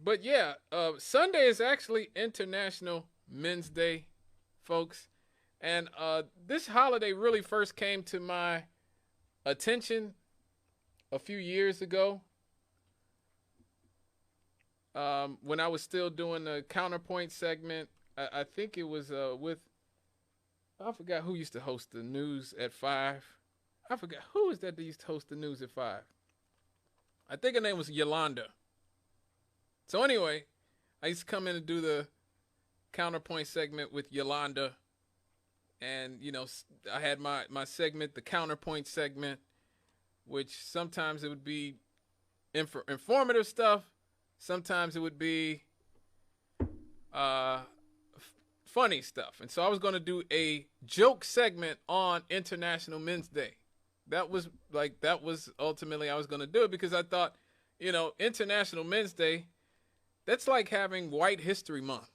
but yeah, Sunday is actually International Men's Day, folks. And this holiday really first came to my attention a few years ago, when I was still doing the counterpoint segment. I think it was with, I forgot who used to host the news at 5. I forgot who is that used to host the news at 5. I think her name was Yolanda. So anyway, I used to come in and do the counterpoint segment with Yolanda, and I had my segment, the counterpoint segment, which sometimes it would be informative stuff, sometimes it would be uh, funny stuff. And so I was going to do a joke segment on International Men's Day. That was ultimately I was going to do it, because I thought, International Men's Day, that's like having White History Month.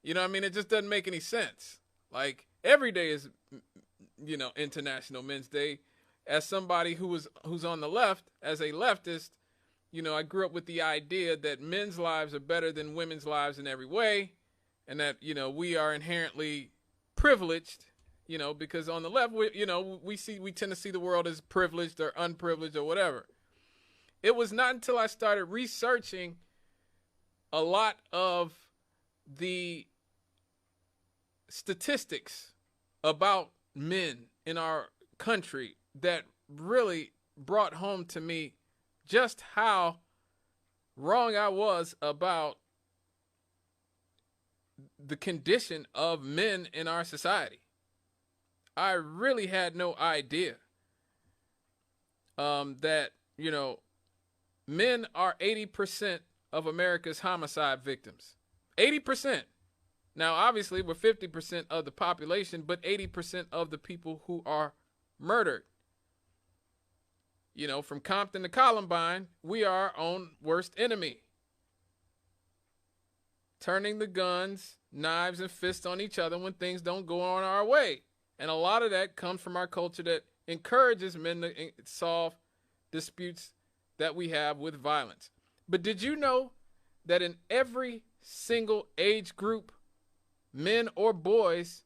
You know what I mean? It just doesn't make any sense. Like, every day is, International Men's Day. As somebody who's on the left, as a leftist, I grew up with the idea that men's lives are better than women's lives in every way, and that, we are inherently privileged, because on the left, we tend to see the world as privileged or unprivileged or whatever. It was not until I started researching a lot of the statistics about men in our country that really brought home to me just how wrong I was about the condition of men in our society. I really had no idea that, men are 80% of America's homicide victims. 80%. Now, obviously, we're 50% of the population, but 80% of the people who are murdered. From Compton to Columbine, we are our own worst enemy. Turning the guns, knives, and fists on each other when things don't go on our way. And a lot of that comes from our culture that encourages men to solve disputes that we have with violence. But did you know that in every single age group, men or boys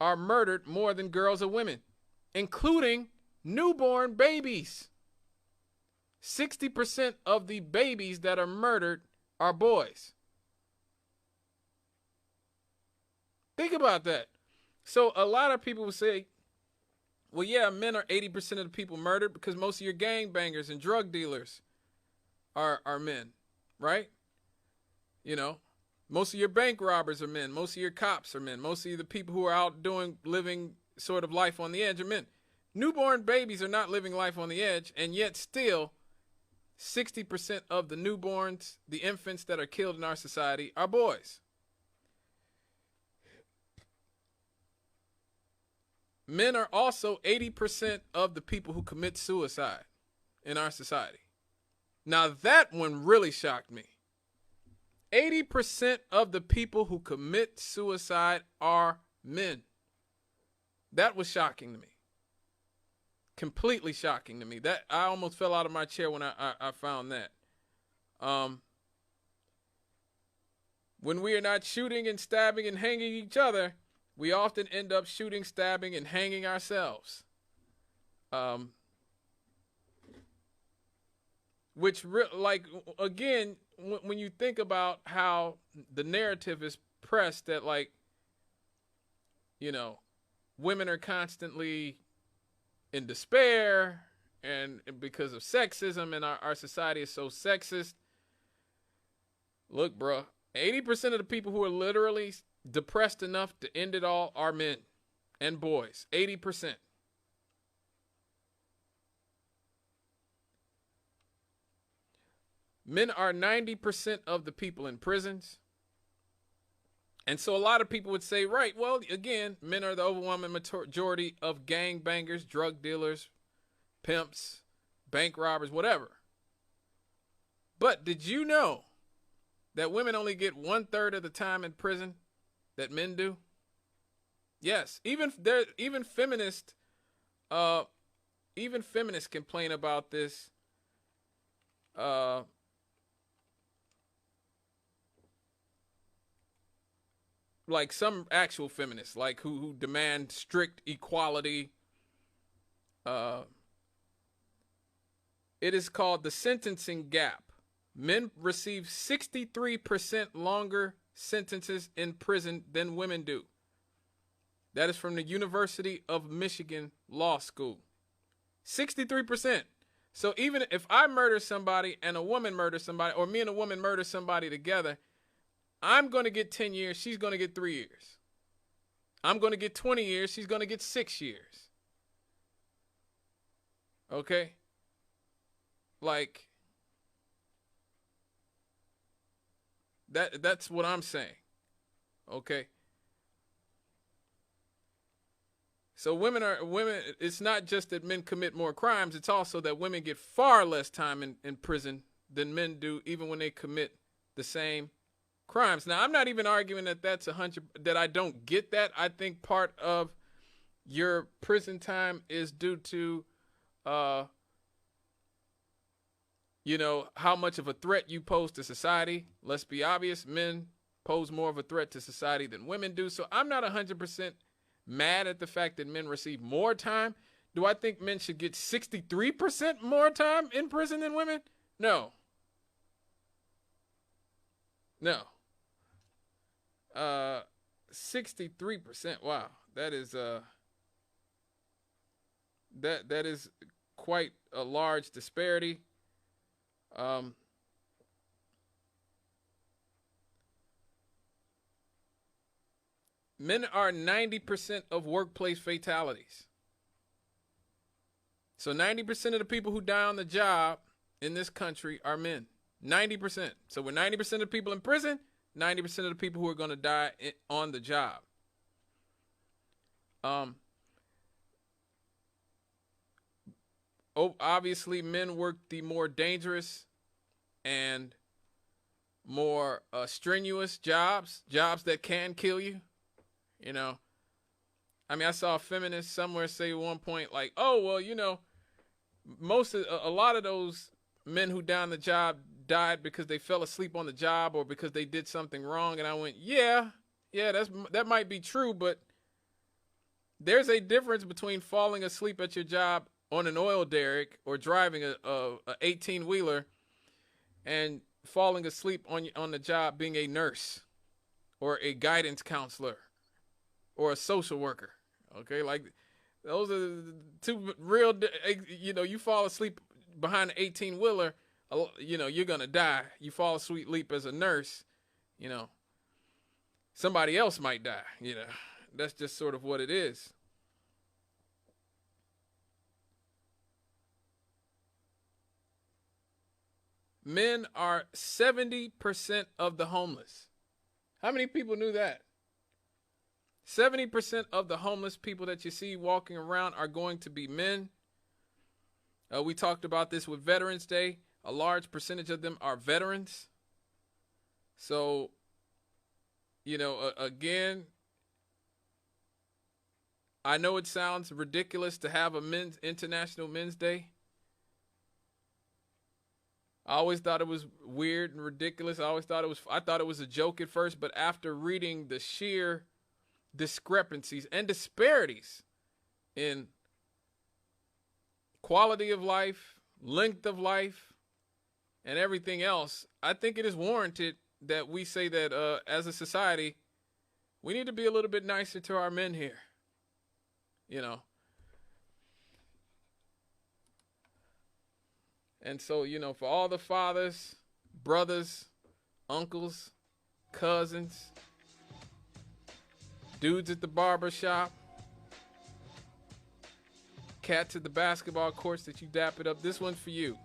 are murdered more than girls or women, including newborn babies? 60% of the babies that are murdered are boys. Think about that. So a lot of people will say, well, yeah, men are 80% of the people murdered because most of your gangbangers and drug dealers are men, right? Most of your bank robbers are men. Most of your cops are men. Most of the people who are out living sort of life on the edge are men. Newborn babies are not living life on the edge, and yet still 60% of the newborns, the infants that are killed in our society, are boys. Men are also 80% of the people who commit suicide in our society. Now that one really shocked me. 80% of the people who commit suicide are men. That was shocking to me. Completely shocking to me. That I almost fell out of my chair when I found that. When we are not shooting and stabbing and hanging each other, we often end up shooting, stabbing, and hanging ourselves. Which, again, when you think about how the narrative is pressed that, women are constantly in despair and because of sexism, and our society is so sexist. Look, bro, 80% of the people who are literally depressed enough to end it all are men and boys. 80%. Men are 90% of the people in prisons. And so a lot of people would say, right, well, again, men are the overwhelming majority of gangbangers, drug dealers, pimps, bank robbers, whatever. But did you know that women only get 1/3 of the time in prison that men do? Yes, even feminists complain about this. like some actual feminists, like who demand strict equality. It is called the sentencing gap. Men receive 63% longer sentences in prison than women do. That is from the University of Michigan Law School. 63%. So even if I murder somebody and a woman murders somebody, or me and a woman murder somebody together, I'm going to get 10 years. She's going to get 3 years. I'm going to get 20 years. She's going to get 6 years. Okay? Like, that's what I'm saying. Okay? So women, it's not just that men commit more crimes, it's also that women get far less time in prison than men do, even when they commit the same crimes. Now, I'm not even arguing that that's 100, that I don't get that. I think part of your prison time is due to, how much of a threat you pose to society. Let's be obvious, men pose more of a threat to society than women do. So I'm not 100% mad at the fact that men receive more time. Do I think men should get 63% more time in prison than women? No. 63%. Wow. That is that is quite a large disparity. Men are 90% of workplace fatalities. So 90% of the people who die on the job in this country are men. 90%. So we're 90% of the people in prison, 90% of the people who are going to die on the job. Obviously, men work the more dangerous and more strenuous jobs that can kill you. I saw a feminist somewhere say at one point, like, oh, well, a lot of those men who died on the job died because they fell asleep on the job or because they did something wrong. And I went, yeah, that might be true, but there's a difference between falling asleep at your job on an oil derrick or driving a 18-wheeler and falling asleep on the job being a nurse or a guidance counselor or a social worker. Okay, like those are the two real, you fall asleep behind an 18-wheeler, you're going to die. You fall asleep as a nurse, somebody else might die, That's just sort of what it is. Men are 70% of the homeless. How many people knew that? 70% of the homeless people that you see walking around are going to be men. We talked about this with Veterans Day. A large percentage of them are veterans. So, again, I know it sounds ridiculous to have a International Men's Day. I always thought it was weird and ridiculous. I thought it was a joke at first, but after reading the sheer discrepancies and disparities in quality of life, length of life, and everything else, I think it is warranted that we say that as a society, we need to be a little bit nicer to our men here. And so, for all the fathers, brothers, uncles, cousins, dudes at the barber shop, cats at the basketball courts that you dap it up, this one's for you.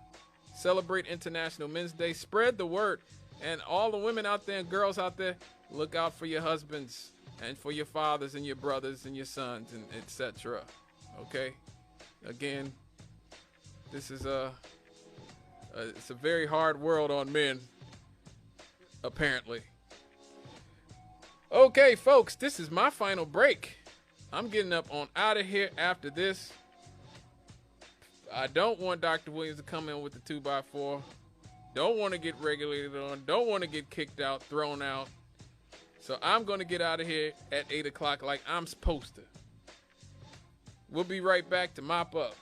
Celebrate International Men's Day. Spread the word. And all the women out there and girls out there, look out for your husbands and for your fathers and your brothers and your sons and etc. Okay? Again, this is it's a very hard world on men, apparently. Okay, folks, this is my final break. I'm getting up on out of here after this. I don't want Dr. Williams to come in with the 2x4. Don't want to get regulated on. Don't want to get kicked out, thrown out. So I'm going to get out of here at 8 o'clock like I'm supposed to. We'll be right back to mop up.